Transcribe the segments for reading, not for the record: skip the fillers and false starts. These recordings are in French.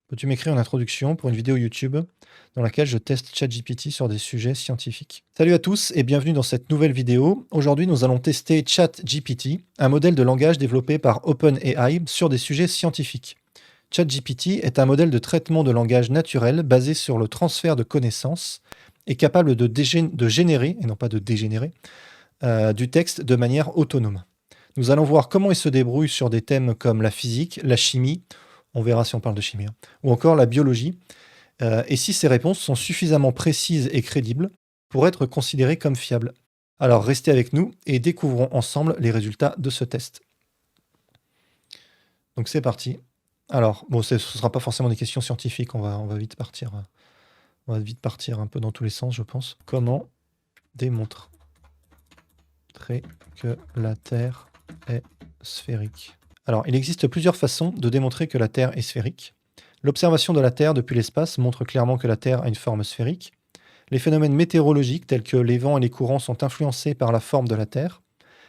Peux-tu m'écrire une introduction pour une vidéo YouTube dans laquelle je teste ChatGPT sur des sujets scientifiques? Salut à tous et bienvenue dans cette nouvelle vidéo. Aujourd'hui, nous allons tester ChatGPT, un modèle de langage développé par OpenAI sur des sujets scientifiques. ChatGPT est un modèle de traitement de langage naturel basé sur le transfert de connaissances et capable de générer, et non pas de dégénérer, du texte de manière autonome. Nous allons voir comment il se débrouille sur des thèmes comme la physique, la chimie, on verra si on parle de chimie, hein, ou encore la biologie, et si ces réponses sont suffisamment précises et crédibles pour être considérées comme fiables. Alors restez avec nous et découvrons ensemble les résultats de ce test. Donc c'est parti. Alors, bon, ce ne sera pas forcément des questions scientifiques, on va vite partir. On va vite partir un peu dans tous les sens, je pense. Comment démontrer que la Terre est sphérique? Alors, il existe plusieurs façons de démontrer que la Terre est sphérique. L'observation de la Terre depuis l'espace montre clairement que la Terre a une forme sphérique. Les phénomènes météorologiques tels que les vents et les courants sont influencés par la forme de la Terre.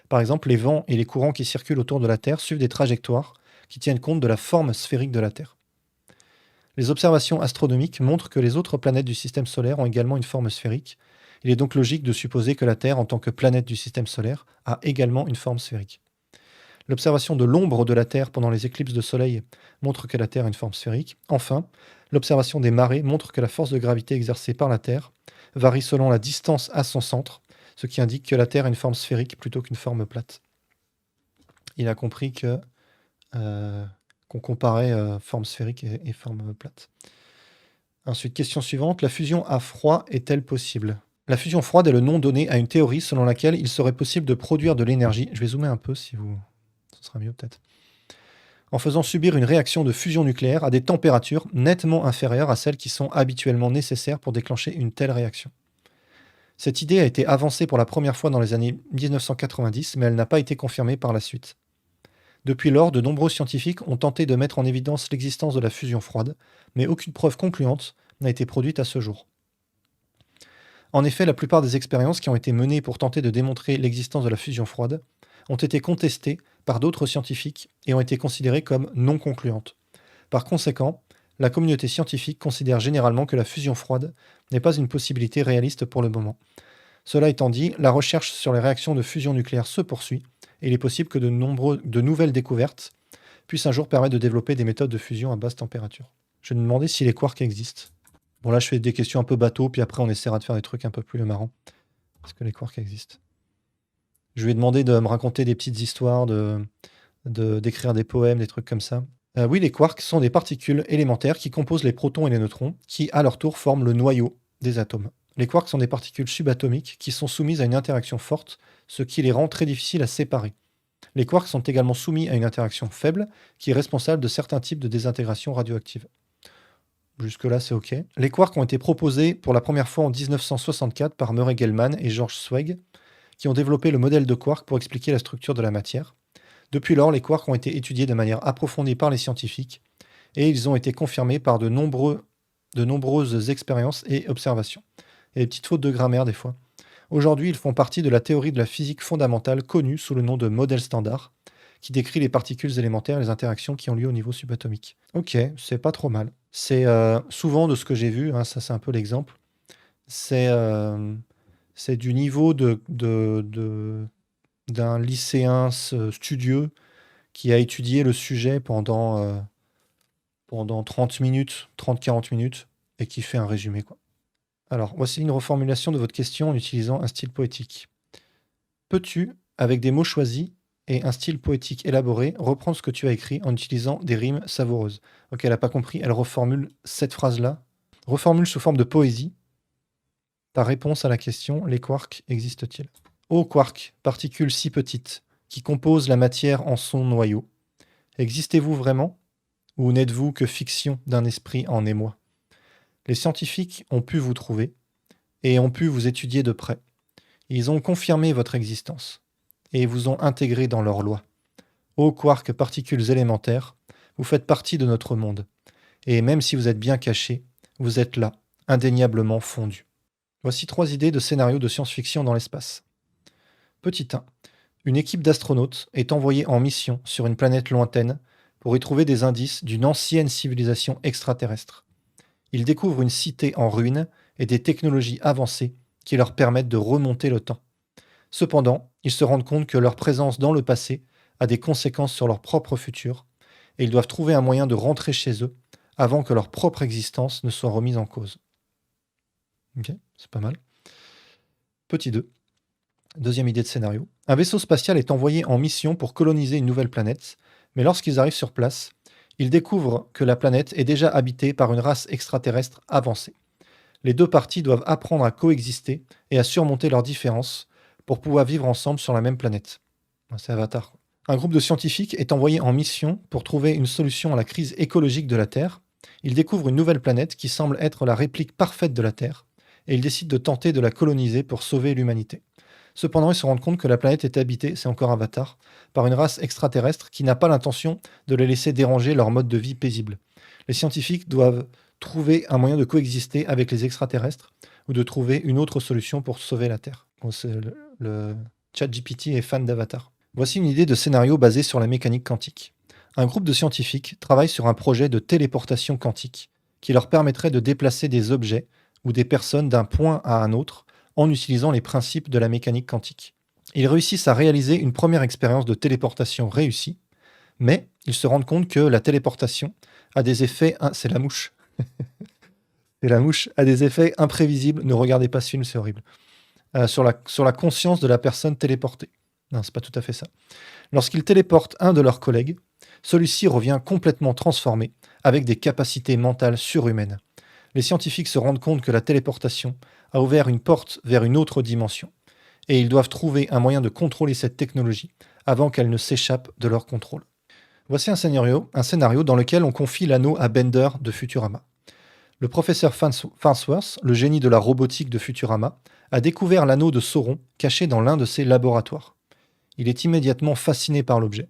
Par exemple, les vents et les courants qui circulent autour de la Terre suivent des trajectoires qui tiennent compte de la forme sphérique de la Terre. Les observations astronomiques montrent que les autres planètes du système solaire ont également une forme sphérique. Il est donc logique de supposer que la Terre, en tant que planète du système solaire, a également une forme sphérique. L'observation de l'ombre de la Terre pendant les éclipses de soleil montre que la Terre a une forme sphérique. Enfin, l'observation des marées montre que la force de gravité exercée par la Terre varie selon la distance à son centre, ce qui indique que la Terre a une forme sphérique plutôt qu'une forme plate. Il a compris qu'on comparait forme sphérique et forme plate. Ensuite, question suivante. La fusion à froid est-elle possible? La fusion froide est le nom donné à une théorie selon laquelle il serait possible de produire de l'énergie. Je vais zoomer un peu si vous... Ce sera mieux peut-être. En faisant subir une réaction de fusion nucléaire à des températures nettement inférieures à celles qui sont habituellement nécessaires pour déclencher une telle réaction. Cette idée a été avancée pour la première fois dans les années 1990, mais elle n'a pas été confirmée par la suite. Depuis lors, de nombreux scientifiques ont tenté de mettre en évidence l'existence de la fusion froide, mais aucune preuve concluante n'a été produite à ce jour. En effet, la plupart des expériences qui ont été menées pour tenter de démontrer l'existence de la fusion froide ont été contestées par d'autres scientifiques et ont été considérées comme non concluantes. Par conséquent, la communauté scientifique considère généralement que la fusion froide n'est pas une possibilité réaliste pour le moment. Cela étant dit, la recherche sur les réactions de fusion nucléaire se poursuit et il est possible que de nouvelles découvertes puissent un jour permettre de développer des méthodes de fusion à basse température. Je vais me demander si les quarks existent. Bon, là, je fais des questions un peu bateau, puis après, on essaiera de faire des trucs un peu plus marrants. Est-ce que les quarks existent? Je lui ai demandé de me raconter des petites histoires, d'écrire des poèmes, des trucs comme ça. Oui, les quarks sont des particules élémentaires qui composent les protons et les neutrons, qui, à leur tour, forment le noyau des atomes. Les quarks sont des particules subatomiques qui sont soumises à une interaction forte, ce qui les rend très difficiles à séparer. Les quarks sont également soumis à une interaction faible, qui est responsable de certains types de désintégration radioactive. Jusque-là, c'est OK. Les quarks ont été proposés pour la première fois en 1964 par Murray Gell-Mann et George Zweig, qui ont développé le modèle de quark pour expliquer la structure de la matière. Depuis lors, les quarks ont été étudiés de manière approfondie par les scientifiques et ils ont été confirmés par de nombreuses expériences et observations. Il y a des petites fautes de grammaire des fois. Aujourd'hui, ils font partie de la théorie de la physique fondamentale connue sous le nom de modèle standard, qui décrit les particules élémentaires et les interactions qui ont lieu au niveau subatomique. Ok, c'est pas trop mal. C'est souvent de ce que j'ai vu, hein, ça c'est un peu l'exemple, c'est du niveau d'un lycéen studieux qui a étudié le sujet pendant 30 minutes, 30-40 minutes, et qui fait un résumé, quoi. Alors, voici une reformulation de votre question en utilisant un style poétique. Peux-tu, avec des mots choisis et un style poétique élaboré, reprendre ce que tu as écrit en utilisant des rimes savoureuses? Ok, elle n'a pas compris, elle reformule cette phrase-là. Reformule sous forme de poésie ta réponse à la question: les quarks existent-ils? Ô quark, particule si petite, qui compose la matière en son noyau, existez-vous vraiment? Ou n'êtes-vous que fiction d'un esprit en émoi? Les scientifiques ont pu vous trouver et ont pu vous étudier de près. Ils ont confirmé votre existence et vous ont intégré dans leurs lois. Ô quark, particules élémentaires, vous faites partie de notre monde. Et même si vous êtes bien caché, vous êtes là, indéniablement fondu. Voici 3 idées de scénarios de science-fiction dans l'espace. Petit 1. Une équipe d'astronautes est envoyée en mission sur une planète lointaine pour y trouver des indices d'une ancienne civilisation extraterrestre. Ils découvrent une cité en ruine et des technologies avancées qui leur permettent de remonter le temps. Cependant, ils se rendent compte que leur présence dans le passé a des conséquences sur leur propre futur, et ils doivent trouver un moyen de rentrer chez eux avant que leur propre existence ne soit remise en cause. Ok, c'est pas mal. Petit 2. Deuxième idée de scénario. Un vaisseau spatial est envoyé en mission pour coloniser une nouvelle planète, mais lorsqu'ils arrivent sur place, ils découvrent que la planète est déjà habitée par une race extraterrestre avancée. Les deux parties doivent apprendre à coexister et à surmonter leurs différences pour pouvoir vivre ensemble sur la même planète. C'est Avatar. Un groupe de scientifiques est envoyé en mission pour trouver une solution à la crise écologique de la Terre. Ils découvrent une nouvelle planète qui semble être la réplique parfaite de la Terre, et ils décident de tenter de la coloniser pour sauver l'humanité. Cependant, ils se rendent compte que la planète est habitée, c'est encore Avatar, par une race extraterrestre qui n'a pas l'intention de les laisser déranger leur mode de vie paisible. Les scientifiques doivent trouver un moyen de coexister avec les extraterrestres ou de trouver une autre solution pour sauver la Terre. Bon, le ChatGPT est fan d'Avatar. Voici une idée de scénario basée sur la mécanique quantique. Un groupe de scientifiques travaille sur un projet de téléportation quantique qui leur permettrait de déplacer des objets ou des personnes d'un point à un autre en utilisant les principes de la mécanique quantique. Ils réussissent à réaliser une première expérience de téléportation réussie, mais ils se rendent compte que la téléportation a des effets... c'est la mouche. C'est la mouche a des effets imprévisibles. Ne regardez pas ce film, c'est horrible. Sur la conscience de la personne téléportée. Non, c'est pas tout à fait ça. Lorsqu'ils téléportent un de leurs collègues, celui-ci revient complètement transformé, avec des capacités mentales surhumaines. Les scientifiques se rendent compte que la téléportation a ouvert une porte vers une autre dimension, et ils doivent trouver un moyen de contrôler cette technologie avant qu'elle ne s'échappe de leur contrôle. Voici un scénario dans lequel on confie l'anneau à Bender de Futurama. Le professeur Farnsworth, le génie de la robotique de Futurama, a découvert l'anneau de Sauron caché dans l'un de ses laboratoires. Il est immédiatement fasciné par l'objet,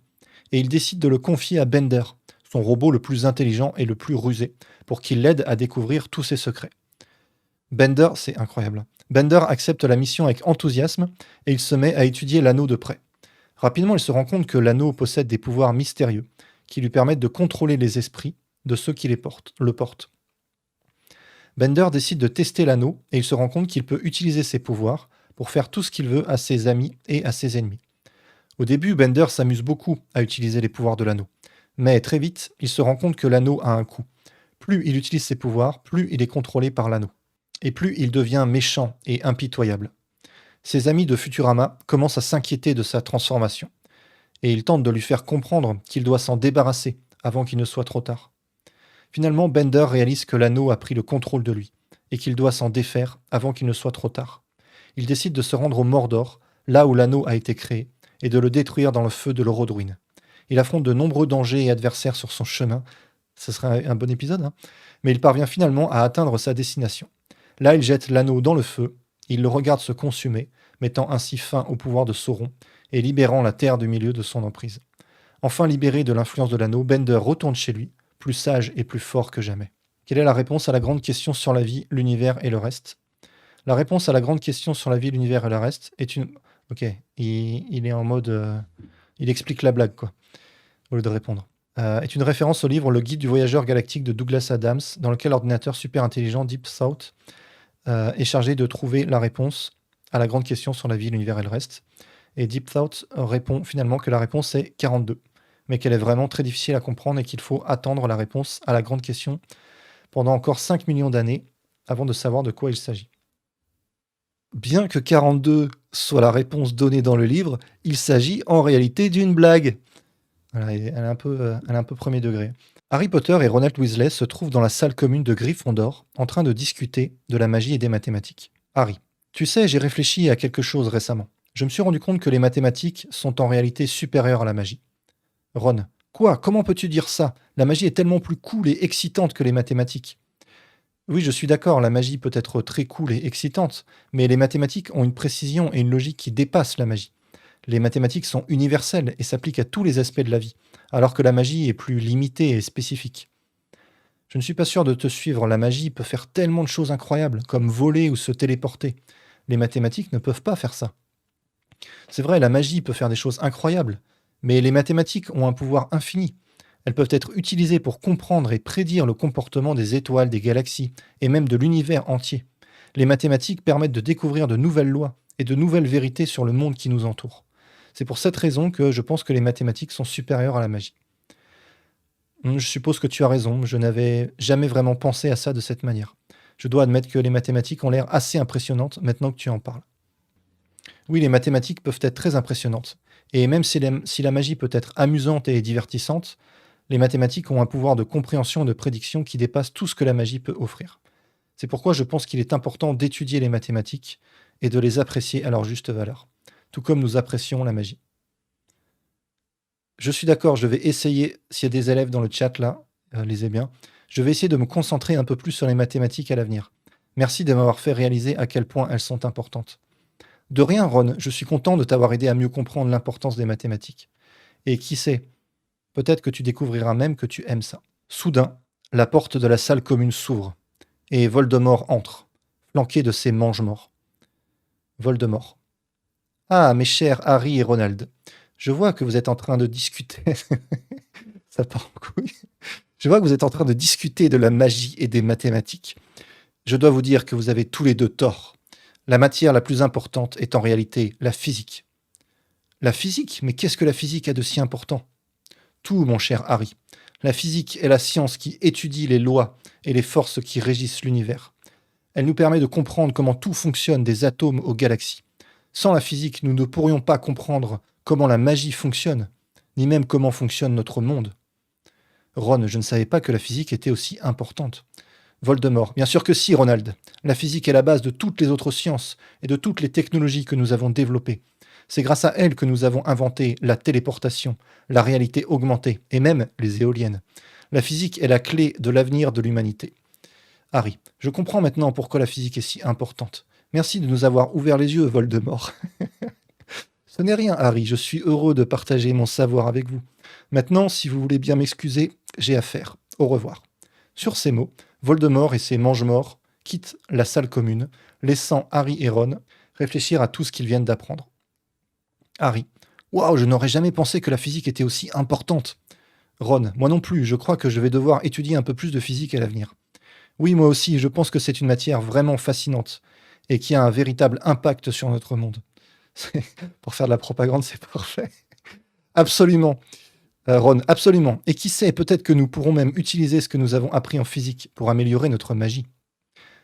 et il décide de le confier à Bender, son robot le plus intelligent et le plus rusé, pour qu'il l'aide à découvrir tous ses secrets. Bender, c'est incroyable. Bender accepte la mission avec enthousiasme et il se met à étudier l'anneau de près. Rapidement, il se rend compte que l'anneau possède des pouvoirs mystérieux qui lui permettent de contrôler les esprits de ceux qui le portent. Bender décide de tester l'anneau et il se rend compte qu'il peut utiliser ses pouvoirs pour faire tout ce qu'il veut à ses amis et à ses ennemis. Au début, Bender s'amuse beaucoup à utiliser les pouvoirs de l'anneau, mais très vite, il se rend compte que l'anneau a un coût. Plus il utilise ses pouvoirs, plus il est contrôlé par l'anneau, et plus il devient méchant et impitoyable. Ses amis de Futurama commencent à s'inquiéter de sa transformation, et ils tentent de lui faire comprendre qu'il doit s'en débarrasser avant qu'il ne soit trop tard. Finalement, Bender réalise que l'anneau a pris le contrôle de lui, et qu'il doit s'en défaire avant qu'il ne soit trop tard. Il décide de se rendre au Mordor, là où l'anneau a été créé, et de le détruire dans le feu de l'Orodruin. Il affronte de nombreux dangers et adversaires sur son chemin, ce serait un bon épisode, hein, mais il parvient finalement à atteindre sa destination. Là, il jette l'anneau dans le feu, il le regarde se consumer, mettant ainsi fin au pouvoir de Sauron et libérant la Terre du milieu de son emprise. Enfin libéré de l'influence de l'anneau, Bender retourne chez lui, plus sage et plus fort que jamais. Quelle est la réponse à la grande question sur la vie, l'univers et le reste? La réponse à la grande question sur la vie, l'univers et le reste est une... Ok, il est en mode... il explique la blague, quoi, au lieu de répondre. Est une référence au livre Le Guide du voyageur galactique de Douglas Adams, dans lequel l'ordinateur super intelligent Deep Thought est chargé de trouver la réponse à la grande question sur la vie, l'univers et le reste. Et Deep Thought répond finalement que la réponse est 42, mais qu'elle est vraiment très difficile à comprendre et qu'il faut attendre la réponse à la grande question pendant encore 5 millions d'années avant de savoir de quoi il s'agit. Bien que 42 soit la réponse donnée dans le livre, il s'agit en réalité d'une blague. Voilà, elle est un peu premier degré. Harry Potter et Ronald Weasley se trouvent dans la salle commune de Gryffondor en train de discuter de la magie et des mathématiques. Harry: tu sais, j'ai réfléchi à quelque chose récemment. Je me suis rendu compte que les mathématiques sont en réalité supérieures à la magie. Ron: quoi? Comment peux-tu dire ça? La magie est tellement plus cool et excitante que les mathématiques. Oui, je suis d'accord, la magie peut être très cool et excitante, mais les mathématiques ont une précision et une logique qui dépassent la magie. Les mathématiques sont universelles et s'appliquent à tous les aspects de la vie, alors que la magie est plus limitée et spécifique. Je ne suis pas sûr de te suivre, la magie peut faire tellement de choses incroyables, comme voler ou se téléporter. Les mathématiques ne peuvent pas faire ça. C'est vrai, la magie peut faire des choses incroyables, mais les mathématiques ont un pouvoir infini. Elles peuvent être utilisées pour comprendre et prédire le comportement des étoiles, des galaxies et même de l'univers entier. Les mathématiques permettent de découvrir de nouvelles lois et de nouvelles vérités sur le monde qui nous entoure. C'est pour cette raison que je pense que les mathématiques sont supérieures à la magie. Je suppose que tu as raison, je n'avais jamais vraiment pensé à ça de cette manière. Je dois admettre que les mathématiques ont l'air assez impressionnantes maintenant que tu en parles. Oui, les mathématiques peuvent être très impressionnantes. Et même si la magie peut être amusante et divertissante, les mathématiques ont un pouvoir de compréhension et de prédiction qui dépasse tout ce que la magie peut offrir. C'est pourquoi je pense qu'il est important d'étudier les mathématiques et de les apprécier à leur juste valeur, tout comme nous apprécions la magie. Je suis d'accord, je vais essayer, s'il y a des élèves dans le chat là, lisez bien, je vais essayer de me concentrer un peu plus sur les mathématiques à l'avenir. Merci de m'avoir fait réaliser à quel point elles sont importantes. De rien, Ron, je suis content de t'avoir aidé à mieux comprendre l'importance des mathématiques. Et qui sait, peut-être que tu découvriras même que tu aimes ça. Soudain, la porte de la salle commune s'ouvre, et Voldemort entre, flanqué de ses mange-morts. Voldemort. Ah, mes chers Harry et Ronald, je vois que vous êtes en train de discuter. Ça part en couille. Je vois que vous êtes en train de discuter de la magie et des mathématiques. Je dois vous dire que vous avez tous les deux tort. La matière la plus importante est en réalité la physique. La physique? Mais qu'est-ce que la physique a de si important? Tout, mon cher Harry. La physique est la science qui étudie les lois et les forces qui régissent l'univers. Elle nous permet de comprendre comment tout fonctionne des atomes aux galaxies. Sans la physique, nous ne pourrions pas comprendre comment la magie fonctionne, ni même comment fonctionne notre monde. Ron, je ne savais pas que la physique était aussi importante. Voldemort. Bien sûr que si, Ronald. La physique est la base de toutes les autres sciences et de toutes les technologies que nous avons développées. C'est grâce à elle que nous avons inventé la téléportation, la réalité augmentée et même les éoliennes. La physique est la clé de l'avenir de l'humanité. Harry, je comprends maintenant pourquoi la physique est si importante. Merci de nous avoir ouvert les yeux, Voldemort. Ce n'est rien, Harry, je suis heureux de partager mon savoir avec vous. Maintenant, si vous voulez bien m'excuser, j'ai affaire. Au revoir. Sur ces mots, Voldemort et ses mange-morts quittent la salle commune, laissant Harry et Ron réfléchir à tout ce qu'ils viennent d'apprendre. Harry. Waouh, je n'aurais jamais pensé que la physique était aussi importante. Ron. Moi non plus, je crois que je vais devoir étudier un peu plus de physique à l'avenir. Oui, moi aussi, je pense que c'est une matière vraiment fascinante et qui a un véritable impact sur notre monde. Pour faire de la propagande, c'est parfait. Absolument. Ron, absolument. Et qui sait, peut-être que nous pourrons même utiliser ce que nous avons appris en physique pour améliorer notre magie.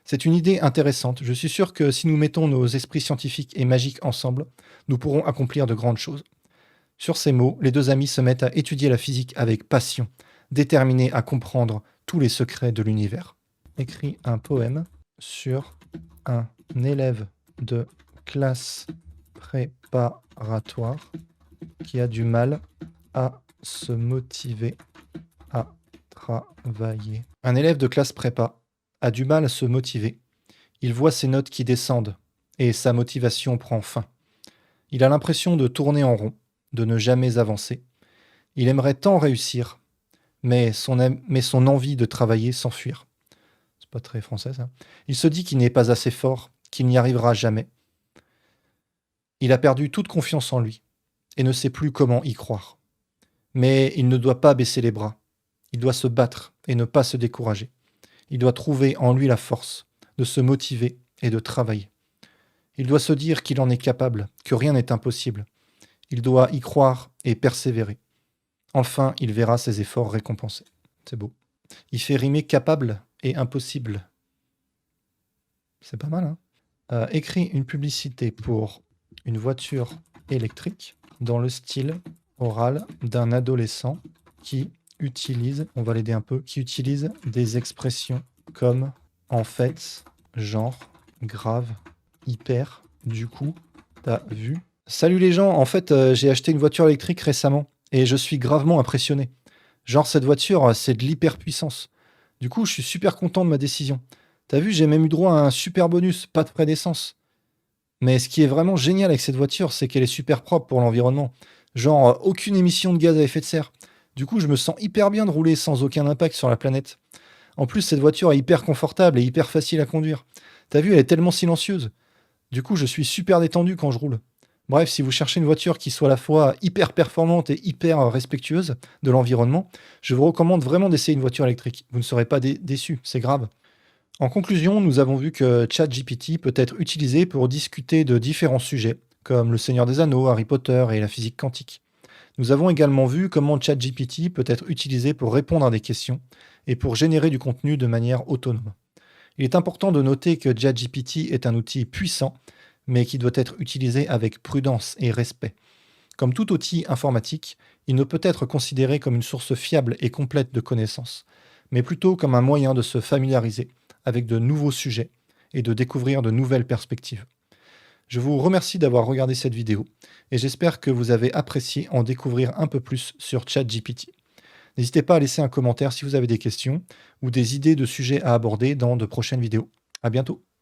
C'est une idée intéressante. Je suis sûr que si nous mettons nos esprits scientifiques et magiques ensemble, nous pourrons accomplir de grandes choses. Sur ces mots, les deux amis se mettent à étudier la physique avec passion, déterminés à comprendre tous les secrets de l'univers. Écrit un poème sur un élève de classe préparatoire qui a du mal à se motiver à travailler. Un élève de classe prépa a du mal à se motiver. Il voit ses notes qui descendent et sa motivation prend fin. Il a l'impression de tourner en rond, de ne jamais avancer. Il aimerait tant réussir, mais son envie de travailler s'enfuir. C'est pas très français, ça. Il se dit qu'il n'est pas assez fort, qu'il n'y arrivera jamais. Il a perdu toute confiance en lui et ne sait plus comment y croire. Mais il ne doit pas baisser les bras. Il doit se battre et ne pas se décourager. Il doit trouver en lui la force de se motiver et de travailler. Il doit se dire qu'il en est capable, que rien n'est impossible. Il doit y croire et persévérer. Enfin, il verra ses efforts récompensés. C'est beau. Il fait rimer capable et impossible. C'est pas mal, hein? Écrit une publicité pour une voiture électrique dans le style oral d'un adolescent qui utilise, on va l'aider un peu, qui utilise des expressions comme en fait, genre, grave, hyper, du coup, t'as vu. Salut les gens, en fait, j'ai acheté une voiture électrique récemment et je suis gravement impressionné. Genre, cette voiture, c'est de l'hyperpuissance. Du coup, je suis super content de ma décision. T'as vu, j'ai même eu droit à un super bonus, pas de frais d'essence. Mais ce qui est vraiment génial avec cette voiture, c'est qu'elle est super propre pour l'environnement. Genre, aucune émission de gaz à effet de serre. Du coup, je me sens hyper bien de rouler sans aucun impact sur la planète. En plus, cette voiture est hyper confortable et hyper facile à conduire. T'as vu, elle est tellement silencieuse. Du coup, je suis super détendu quand je roule. Bref, si vous cherchez une voiture qui soit à la fois hyper performante et hyper respectueuse de l'environnement, je vous recommande vraiment d'essayer une voiture électrique. Vous ne serez pas déçu, c'est grave. En conclusion, nous avons vu que ChatGPT peut être utilisé pour discuter de différents sujets, comme le Seigneur des Anneaux, Harry Potter et la physique quantique. Nous avons également vu comment ChatGPT peut être utilisé pour répondre à des questions et pour générer du contenu de manière autonome. Il est important de noter que ChatGPT est un outil puissant, mais qui doit être utilisé avec prudence et respect. Comme tout outil informatique, il ne peut être considéré comme une source fiable et complète de connaissances, mais plutôt comme un moyen de se familiariser avec de nouveaux sujets et de découvrir de nouvelles perspectives. Je vous remercie d'avoir regardé cette vidéo et j'espère que vous avez apprécié en découvrir un peu plus sur ChatGPT. N'hésitez pas à laisser un commentaire si vous avez des questions ou des idées de sujets à aborder dans de prochaines vidéos. À bientôt.